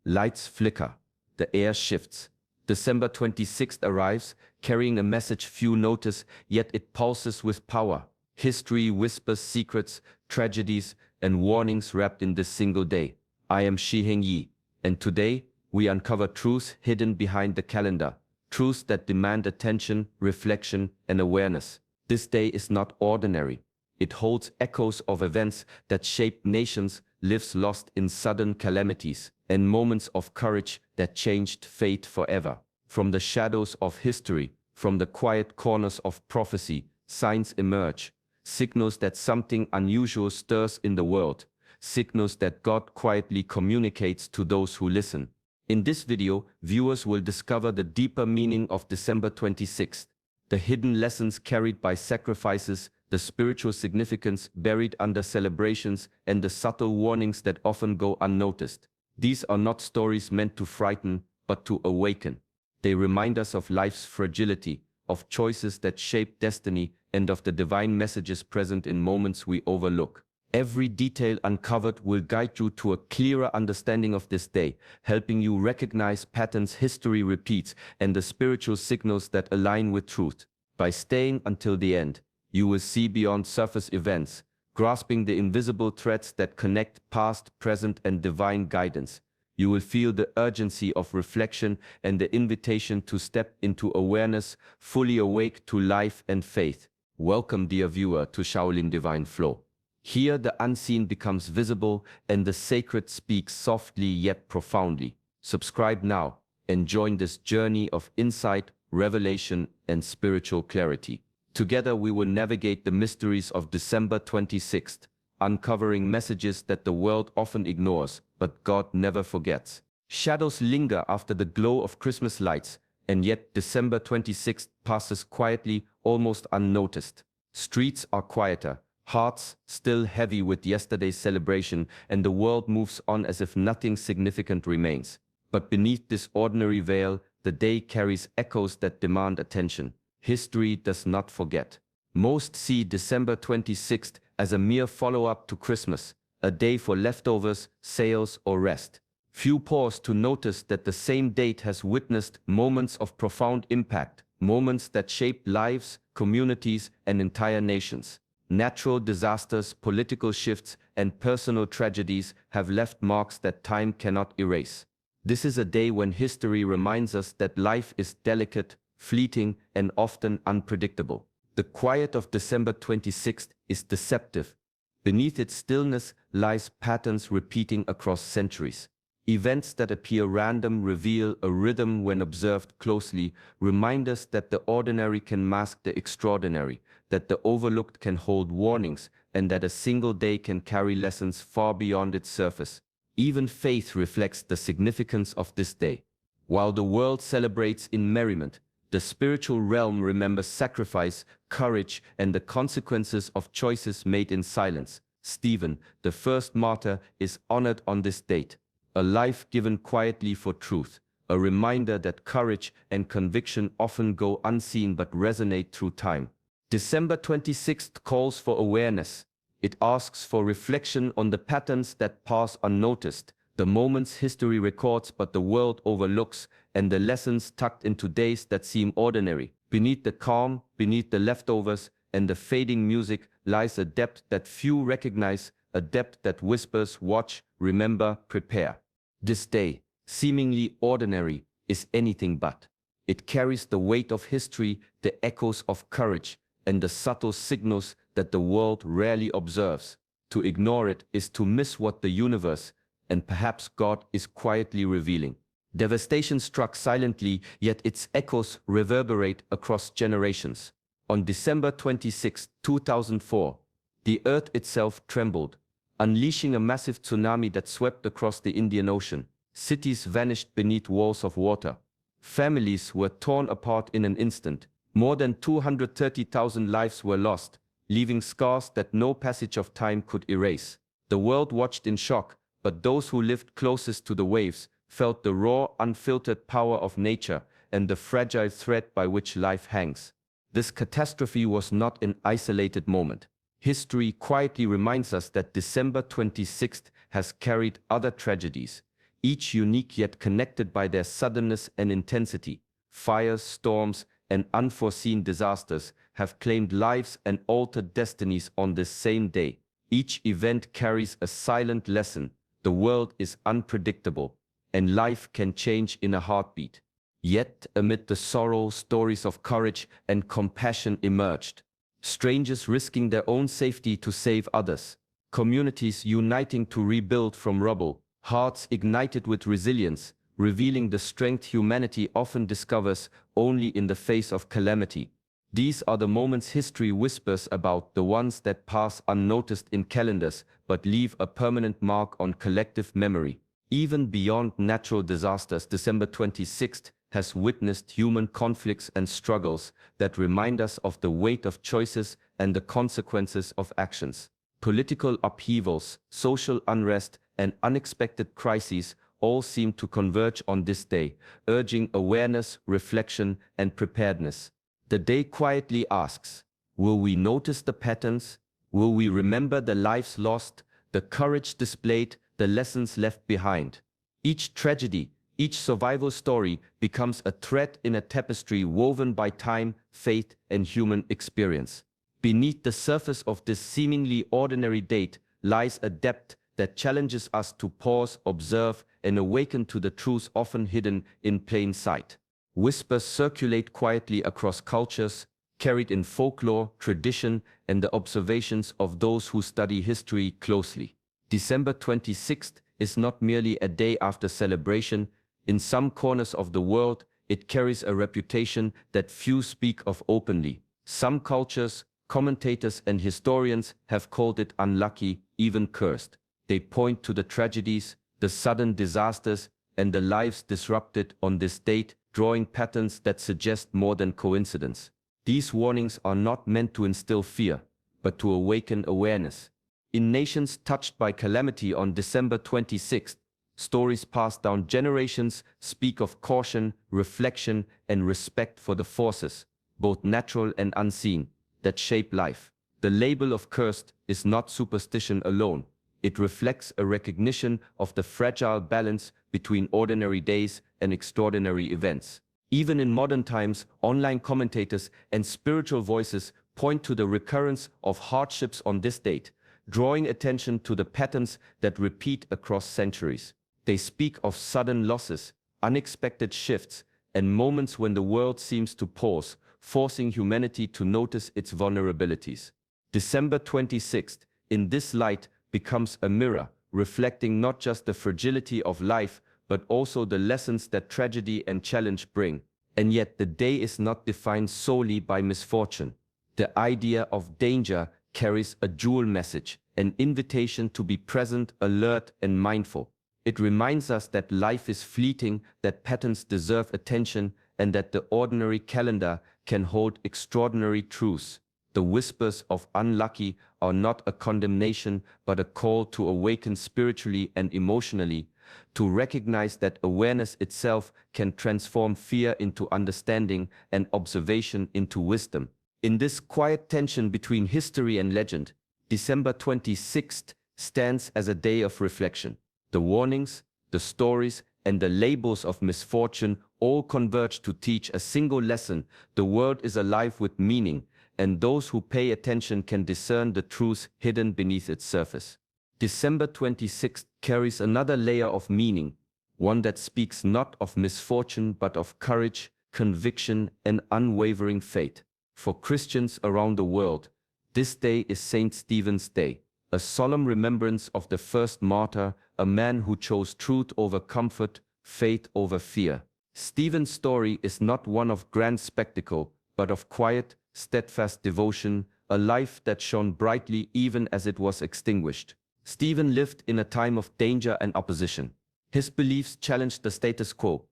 Lights flicker. The air shifts. December 26th arrives, carrying a message few notice, yet it pulses with power. History whispers secrets, tragedies, and warnings wrapped in this single day. I am Shi Heng Yi, and today we uncover truths hidden behind the calendar, truths that demand attention, reflection, and awareness. This day is not ordinary. It holds echoes of events that shaped nations, lives lost in sudden calamities, and moments of courage that changed fate forever. From the shadows of history, from the quiet corners of prophecy, signs emerge, signals that something unusual stirs in the world, signals that God quietly communicates to those who listen. In this video, viewers will discover the deeper meaning of December 26th, the hidden lessons carried by sacrifices, the spiritual significance buried under celebrations, and the subtle warnings that often go unnoticed. These are not stories meant to frighten, but to awaken. They remind us of life's fragility, of choices that shape destiny, and of the divine messages present in moments we overlook. Every detail uncovered will guide you to a clearer understanding of this day, helping you recognize patterns history repeats and the spiritual signals that align with truth. By staying until the end, you will see beyond surface events, grasping the invisible threads that connect past, present, and divine guidance. You will feel the urgency of reflection and the invitation to step into awareness, fully awake to life and faith. Welcome, dear viewer, to Shaolin Divine Flow. Here the unseen becomes visible and the sacred speaks softly yet profoundly. Subscribe now and join this journey of insight, revelation, and spiritual clarity. Together we will navigate the mysteries of December 26th, uncovering messages that the world often ignores, but God never forgets. Shadows linger after the glow of Christmas lights, and yet December 26th passes quietly, almost unnoticed. Streets are quieter, hearts still heavy with yesterday's celebration, and the world moves on as if nothing significant remains. But beneath this ordinary veil, the day carries echoes that demand attention. History does not forget. Most see December 26th as a mere follow-up to Christmas, a day for leftovers, sales, or rest. Few pause to notice that the same date has witnessed moments of profound impact, moments that shaped lives, communities, and entire nations. Natural disasters, political shifts, and personal tragedies have left marks that time cannot erase. This is a day when history reminds us that life is delicate, fleeting, and often unpredictable. The quiet of December 26th is deceptive. Beneath its stillness lies patterns repeating across centuries. Events that appear random reveal a rhythm when observed closely, remind us that the ordinary can mask the extraordinary, that the overlooked can hold warnings, and that a single day can carry lessons far beyond its surface. Even faith reflects the significance of this day. While the world celebrates in merriment, the spiritual realm remembers sacrifice, courage, and the consequences of choices made in silence. Stephen, the first martyr, is honored on this date. A life given quietly for truth, a reminder that courage and conviction often go unseen but resonate through time. December 26th calls for awareness. It asks for reflection on the patterns that pass unnoticed, the moments history records but the world overlooks, and the lessons tucked into days that seem ordinary. Beneath the calm, beneath the leftovers, and the fading music lies a depth that few recognize, a depth that whispers, watch, remember, prepare. This day, seemingly ordinary, is anything but. It carries the weight of history, the echoes of courage, and the subtle signals that the world rarely observes. To ignore it is to miss what the universe, and perhaps God, is quietly revealing. Devastation struck silently, yet its echoes reverberate across generations. On December 26, 2004, the earth itself trembled, unleashing a massive tsunami that swept across the Indian Ocean. Cities vanished beneath walls of water. Families were torn apart in an instant. More than 230,000 lives were lost, leaving scars that no passage of time could erase. The world watched in shock, but those who lived closest to the waves felt the raw, unfiltered power of nature and the fragile thread by which life hangs. This catastrophe was not an isolated moment. History quietly reminds us that December 26th has carried other tragedies. each unique yet connected by their suddenness and intensity. Fires, storms, and unforeseen disasters have claimed lives and altered destinies on this same day. Each event carries a silent lesson. The world is unpredictable, and life can change in a heartbeat. Yet, amid the sorrow, stories of courage and compassion emerged. Strangers risking their own safety to save others. Communities uniting to rebuild from rubble. Hearts ignited with resilience, revealing the strength humanity often discovers only in the face of calamity. These are the moments history whispers about, the ones that pass unnoticed in calendars but leave a permanent mark on collective memory. Even beyond natural disasters, December 26th has witnessed human conflicts and struggles that remind us of the weight of choices and the consequences of actions. Political upheavals, social unrest, and unexpected crises all seem to converge on this day, urging awareness, reflection, and preparedness. The day quietly asks, will we notice the patterns? Will we remember the lives lost, the courage displayed, the lessons left behind? Each tragedy, each survival story becomes a thread in a tapestry woven by time, faith, and human experience. Beneath the surface of this seemingly ordinary date lies a depth that challenges us to pause, observe, and awaken to the truths often hidden in plain sight. Whispers circulate quietly across cultures, carried in folklore, tradition, and the observations of those who study history closely. December 26th is not merely a day after celebration. In some corners of the world, it carries a reputation that few speak of openly. Some cultures, commentators, and historians have called it unlucky, even cursed. They point to the tragedies, the sudden disasters, and the lives disrupted on this date, drawing patterns that suggest more than coincidence. These warnings are not meant to instill fear, but to awaken awareness. In nations touched by calamity on December 26th, stories passed down generations speak of caution, reflection, and respect for the forces, both natural and unseen, that shape life. The label of cursed is not superstition alone. It reflects a recognition of the fragile balance between ordinary days and extraordinary events. Even in modern times, online commentators and spiritual voices point to the recurrence of hardships on this date, drawing attention to the patterns that repeat across centuries. They speak of sudden losses, unexpected shifts, and moments when the world seems to pause, forcing humanity to notice its vulnerabilities. December 26th, in this light, becomes a mirror, reflecting not just the fragility of life, but also the lessons that tragedy and challenge bring. And yet the day is not defined solely by misfortune. The idea of danger carries a dual message, an invitation to be present, alert, and mindful. It reminds us that life is fleeting, that patterns deserve attention, and that the ordinary calendar can hold extraordinary truths. The whispers of unlucky are not a condemnation, but a call to awaken spiritually and emotionally, to recognize that awareness itself can transform fear into understanding and observation into wisdom. In this quiet tension between history and legend, December 26th stands as a day of reflection. The warnings, the stories, and the labels of misfortune all converge to teach a single lesson: the world is alive with meaning, and those who pay attention can discern the truths hidden beneath its surface. December 26th carries another layer of meaning, one that speaks not of misfortune but of courage, conviction, and unwavering faith. For Christians around the world, this day is Saint Stephen's Day, a solemn remembrance of the first martyr, a man who chose truth over comfort, faith over fear. Stephen's story is not one of grand spectacle, but of quiet, steadfast devotion, a life that shone brightly even as it was extinguished. Stephen lived in a time of danger and opposition. His beliefs challenged the status quo,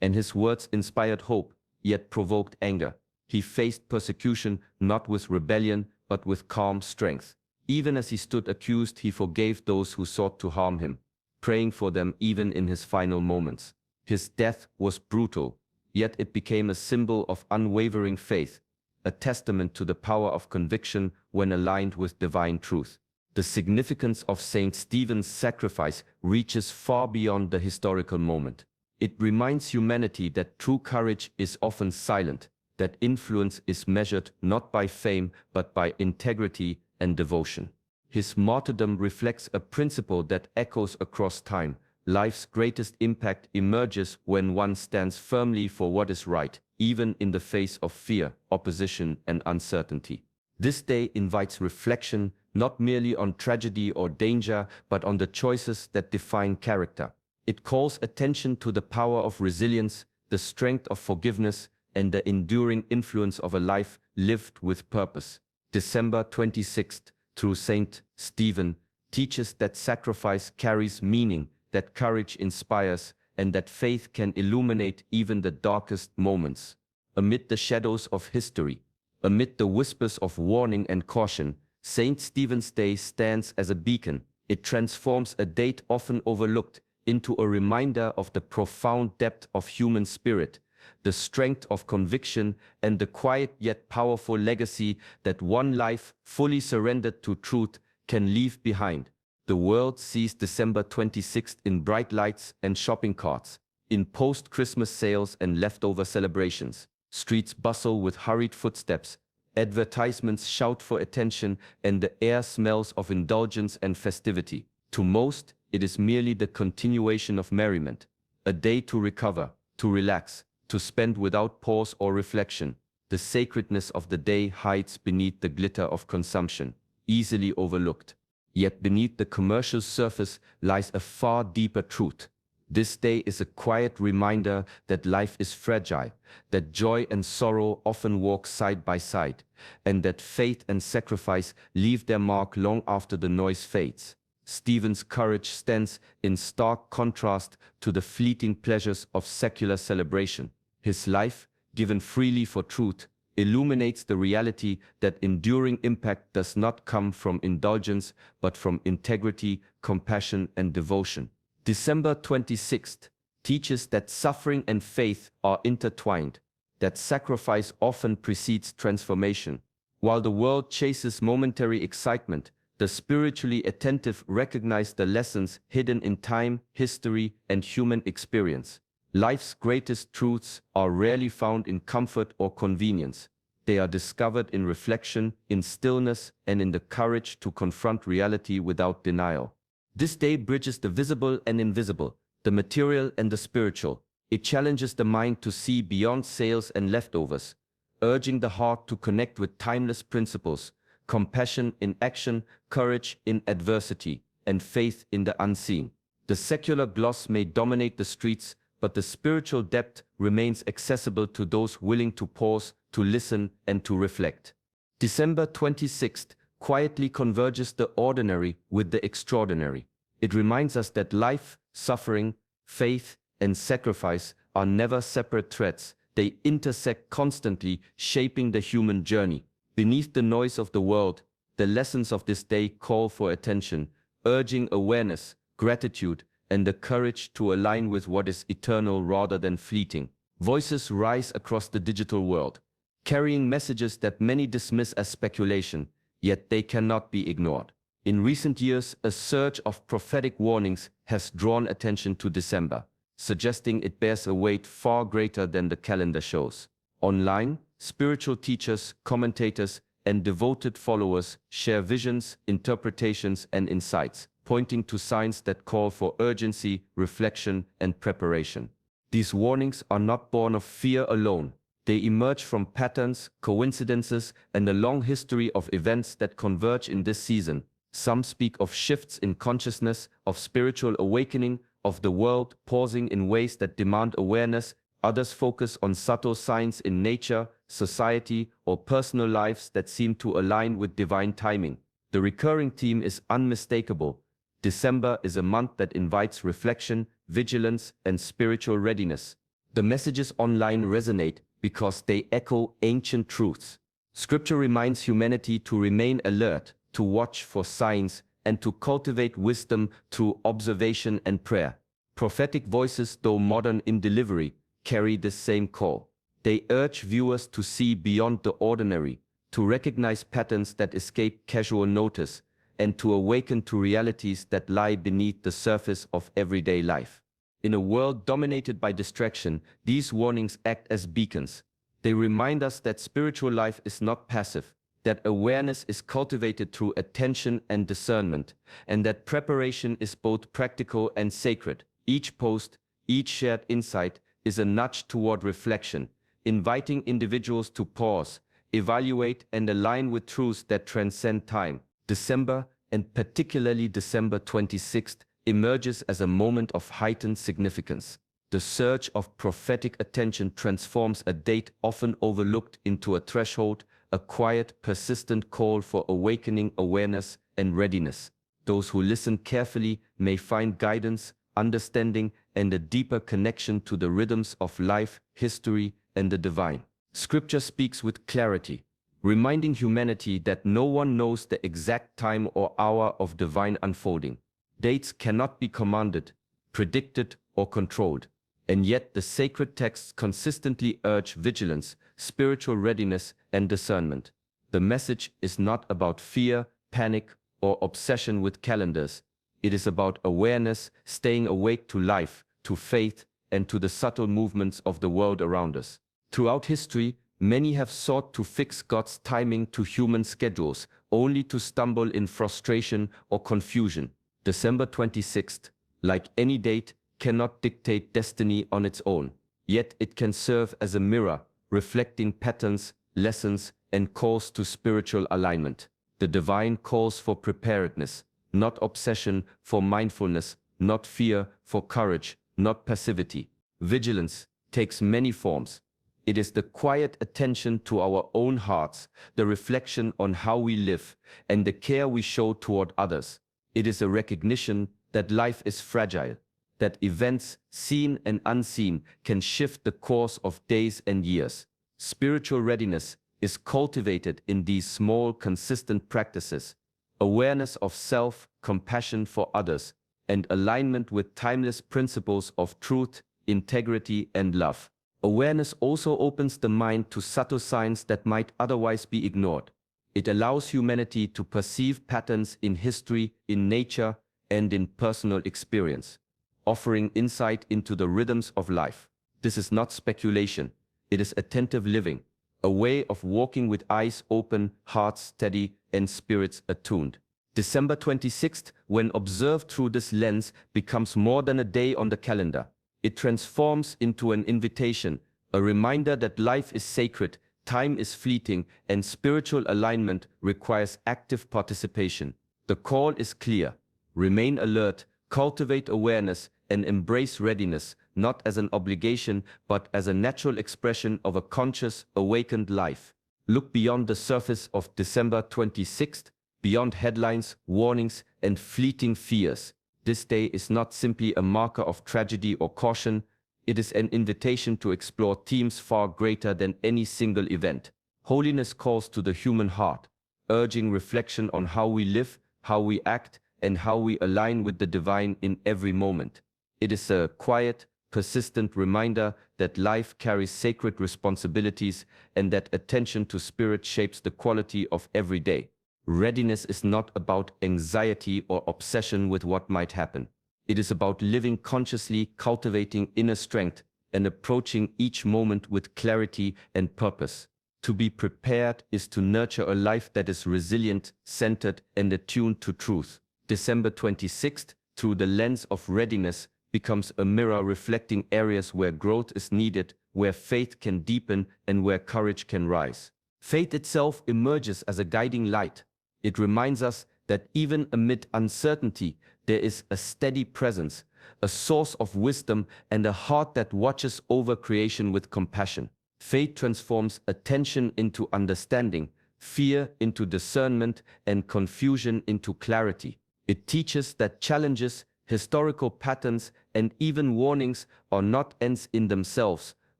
and his words inspired hope, yet provoked anger. He faced persecution not with rebellion, but with calm strength. Even as he stood accused, he forgave those who sought to harm him, praying for them even in his final moments. His death was brutal, yet it became a symbol of unwavering faith, a testament to the power of conviction when aligned with divine truth. The significance of Saint Stephen's sacrifice reaches far beyond the historical moment. It reminds humanity that true courage is often silent, that influence is measured not by fame but by integrity and devotion. His martyrdom reflects a principle that echoes across time. Life's greatest impact emerges when one stands firmly for what is right, even in the face of fear, opposition, and uncertainty. This day invites reflection not merely on tragedy or danger, but on the choices that define character. It calls attention to the power of resilience, the strength of forgiveness, and the enduring influence of a life lived with purpose. December 26th, through Saint Stephen, teaches that sacrifice carries meaning, that courage inspires, and that faith can illuminate even the darkest moments. Amid the shadows of history, amid the whispers of warning and caution, Saint Stephen's Day stands as a beacon. It transforms a date often overlooked into a reminder of the profound depth of human spirit, the strength of conviction, and the quiet yet powerful legacy that one life fully surrendered to truth can leave behind. The world sees December 26th in bright lights and shopping carts, in post-Christmas sales and leftover celebrations. Streets bustle with hurried footsteps, advertisements shout for attention, and the air smells of indulgence and festivity. To most, it is merely the continuation of merriment, a day to recover, to relax, to spend without pause or reflection. The sacredness of the day hides beneath the glitter of consumption, easily overlooked. Yet beneath the commercial surface lies a far deeper truth. This day is a quiet reminder that life is fragile, that joy and sorrow often walk side by side, and that faith and sacrifice leave their mark long after the noise fades. Stephen's courage stands in stark contrast to the fleeting pleasures of secular celebration. His life, given freely for truth, illuminates the reality that enduring impact does not come from indulgence, but from integrity, compassion, and devotion. December 26th teaches that suffering and faith are intertwined, that sacrifice often precedes transformation. While the world chases momentary excitement, the spiritually attentive recognize the lessons hidden in time, history, and human experience. Life's greatest truths are rarely found in comfort or convenience. They are discovered in reflection, in stillness, and in the courage to confront reality without denial. This day bridges the visible and invisible, the material and the spiritual. It challenges the mind to see beyond sales and leftovers, urging the heart to connect with timeless principles, compassion in action, courage in adversity, and faith in the unseen. The secular gloss may dominate the streets, but the spiritual depth remains accessible to those willing to pause, to listen, and to reflect. December 26th quietly converges the ordinary with the extraordinary. It reminds us that life, suffering, faith, and sacrifice are never separate threads. They intersect constantly, shaping the human journey. Beneath the noise of the world, the lessons of this day call for attention, urging awareness, gratitude, and the courage to align with what is eternal rather than fleeting. Voices rise across the digital world, carrying messages that many dismiss as speculation, yet they cannot be ignored. In recent years, a surge of prophetic warnings has drawn attention to December, suggesting it bears a weight far greater than the calendar shows. Online, spiritual teachers, commentators, and devoted followers share visions, interpretations, and insights, pointing to signs that call for urgency, reflection, and preparation. These warnings are not born of fear alone. They emerge from patterns, coincidences, and a long history of events that converge in this season. Some speak of shifts in consciousness, of spiritual awakening, of the world pausing in ways that demand awareness. Others focus on subtle signs in nature, society, or personal lives that seem to align with divine timing. The recurring theme is unmistakable. December is a month that invites reflection, vigilance, and spiritual readiness. The messages online resonate because they echo ancient truths. Scripture reminds humanity to remain alert, to watch for signs, and to cultivate wisdom through observation and prayer. Prophetic voices, though modern in delivery, carry the same call. They urge viewers to see beyond the ordinary, to recognize patterns that escape casual notice, and to awaken to realities that lie beneath the surface of everyday life. In a world dominated by distraction, these warnings act as beacons. They remind us that spiritual life is not passive, that awareness is cultivated through attention and discernment, and that preparation is both practical and sacred. Each post, each shared insight is a nudge toward reflection, inviting individuals to pause, evaluate, and align with truths that transcend time. December, and particularly December 26th, emerges as a moment of heightened significance. The surge of prophetic attention transforms a date often overlooked into a threshold, a quiet, persistent call for awakening awareness and readiness. Those who listen carefully may find guidance, understanding, and a deeper connection to the rhythms of life, history, and the divine. Scripture speaks with clarity, reminding humanity that no one knows the exact time or hour of divine unfolding. Dates cannot be commanded, predicted, or controlled. And yet the sacred texts consistently urge vigilance, spiritual readiness, and discernment. The message is not about fear, panic, or obsession with calendars. It is about awareness, staying awake to life, to faith, and to the subtle movements of the world around us. Throughout history, many have sought to fix God's timing to human schedules, only to stumble in frustration or confusion. December 26th, like any date, cannot dictate destiny on its own, yet it can serve as a mirror, reflecting patterns, lessons, and calls to spiritual alignment. The divine calls for preparedness, not obsession, for mindfulness, not fear, for courage, not passivity. Vigilance takes many forms. It is the quiet attention to our own hearts, the reflection on how we live, and the care we show toward others. It is a recognition that life is fragile, that events, seen and unseen, can shift the course of days and years. Spiritual readiness is cultivated in these small, consistent practices: awareness of self, compassion for others, and alignment with timeless principles of truth, integrity, and love. Awareness also opens the mind to subtle signs that might otherwise be ignored. It allows humanity to perceive patterns in history, in nature, and in personal experience, offering insight into the rhythms of life. This is not speculation, it is attentive living, a way of walking with eyes open, hearts steady, and spirits attuned. December 26th, when observed through this lens, becomes more than a day on the calendar. It transforms into an invitation, a reminder that life is sacred, time is fleeting, and spiritual alignment requires active participation. The call is clear: remain alert, cultivate awareness, and embrace readiness, not as an obligation, but as a natural expression of a conscious, awakened life. Look beyond the surface of December 26th, beyond headlines, warnings, and fleeting fears. This day is not simply a marker of tragedy or caution, it is an invitation to explore themes far greater than any single event. Holiness calls to the human heart, urging reflection on how we live, how we act, and how we align with the divine in every moment. It is a quiet, persistent reminder that life carries sacred responsibilities and that attention to spirit shapes the quality of every day. Readiness is not about anxiety or obsession with what might happen. It is about living consciously, cultivating inner strength, and approaching each moment with clarity and purpose. To be prepared is to nurture a life that is resilient, centered, and attuned to truth. December 26th, through the lens of readiness, becomes a mirror reflecting areas where growth is needed, where faith can deepen, and where courage can rise. Faith itself emerges as a guiding light. It reminds us that even amid uncertainty, there is a steady presence, a source of wisdom, and a heart that watches over creation with compassion. Faith transforms attention into understanding, fear into discernment, and confusion into clarity. It teaches that challenges, historical patterns, and even warnings are not ends in themselves,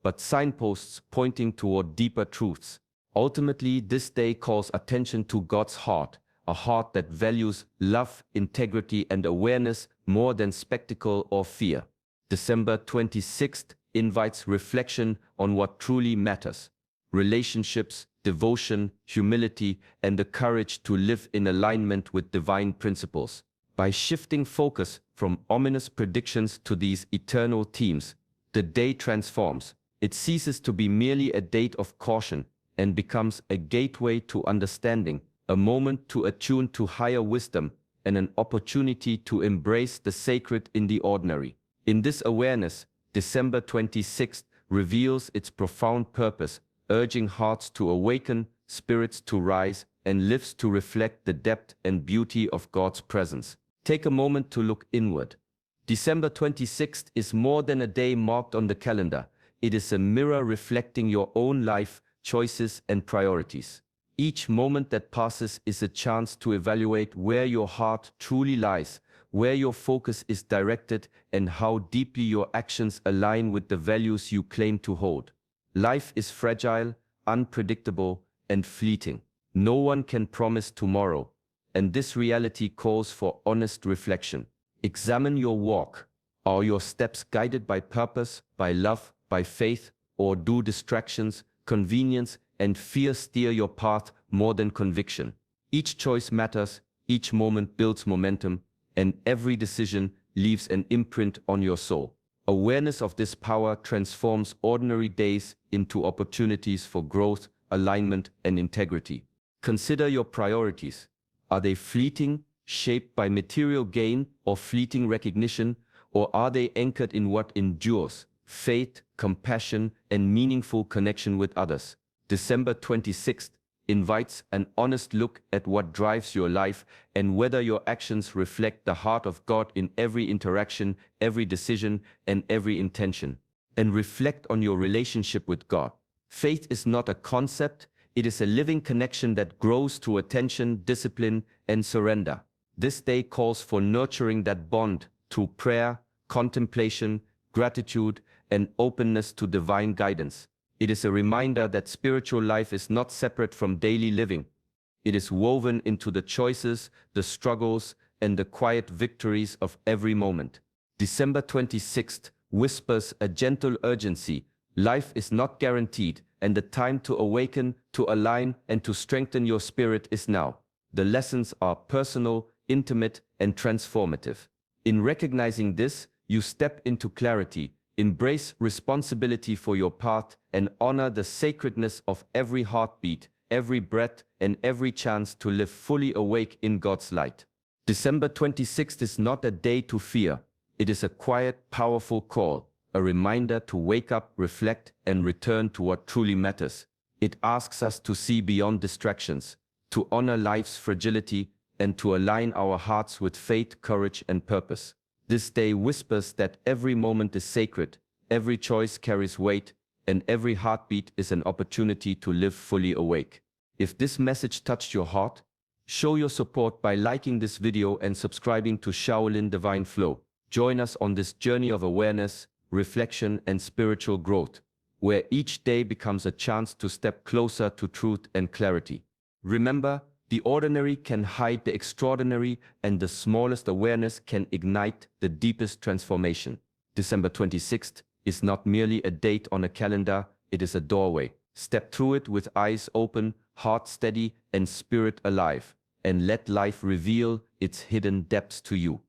but signposts pointing toward deeper truths. Ultimately, this day calls attention to God's heart, a heart that values love, integrity, and awareness more than spectacle or fear. December 26th invites reflection on what truly matters. relationships, devotion, humility, and the courage to live in alignment with divine principles. By shifting focus from ominous predictions to these eternal themes, the day transforms. It ceases to be merely a date of caution and becomes a gateway to understanding, a moment to attune to higher wisdom, and an opportunity to embrace the sacred in the ordinary. In this awareness, December 26th reveals its profound purpose, urging hearts to awaken, spirits to rise, and lives to reflect the depth and beauty of God's presence. Take a moment to look inward. December 26th is more than a day marked on the calendar. It is a mirror reflecting your own life, choices, and priorities. Each moment that passes is a chance to evaluate where your heart truly lies, where your focus is directed, and how deeply your actions align with the values you claim to hold. Life is fragile, unpredictable, and fleeting. No one can promise tomorrow, and this reality calls for honest reflection. Examine your walk. Are your steps guided by purpose, by love, by faith, or do distractions, convenience, and fear steer your path more than conviction? Each choice matters, each moment builds momentum, and every decision leaves an imprint on your soul. Awareness of this power transforms ordinary days into opportunities for growth, alignment, and integrity. Consider your priorities. Are they fleeting, shaped by material gain or fleeting recognition, or are they anchored in what endures, faith, compassion, and meaningful connection with others? December 26th invites an honest look at what drives your life and whether your actions reflect the heart of God in every interaction, every decision, and every intention. And reflect on your relationship with God. Faith is not a concept, it is a living connection that grows through attention, discipline, and surrender. This day calls for nurturing that bond through prayer, contemplation, gratitude, and openness to divine guidance. It is a reminder that spiritual life is not separate from daily living. It is woven into the choices, the struggles, and the quiet victories of every moment. December 26th whispers a gentle urgency. Life is not guaranteed, and the time to awaken, to align, and to strengthen your spirit is now. The lessons are personal, intimate, and transformative. In recognizing this, you step into clarity, embrace responsibility for your path, and honor the sacredness of every heartbeat, every breath, and every chance to live fully awake in God's light. December 26th is not a day to fear. It is a quiet, powerful call, a reminder to wake up, reflect, and return to what truly matters. It asks us to see beyond distractions, to honor life's fragility, and to align our hearts with faith, courage, and purpose. This day whispers that every moment is sacred, every choice carries weight, and every heartbeat is an opportunity to live fully awake. If this message touched your heart, show your support by liking this video and subscribing to Shaolin Divine Flow. Join us on this journey of awareness, reflection, and spiritual growth, where each day becomes a chance to step closer to truth and clarity. Remember, the ordinary can hide the extraordinary, and the smallest awareness can ignite the deepest transformation. December 26th is not merely a date on a calendar, it is a doorway. Step through it with eyes open, heart steady, and spirit alive, and let life reveal its hidden depths to you.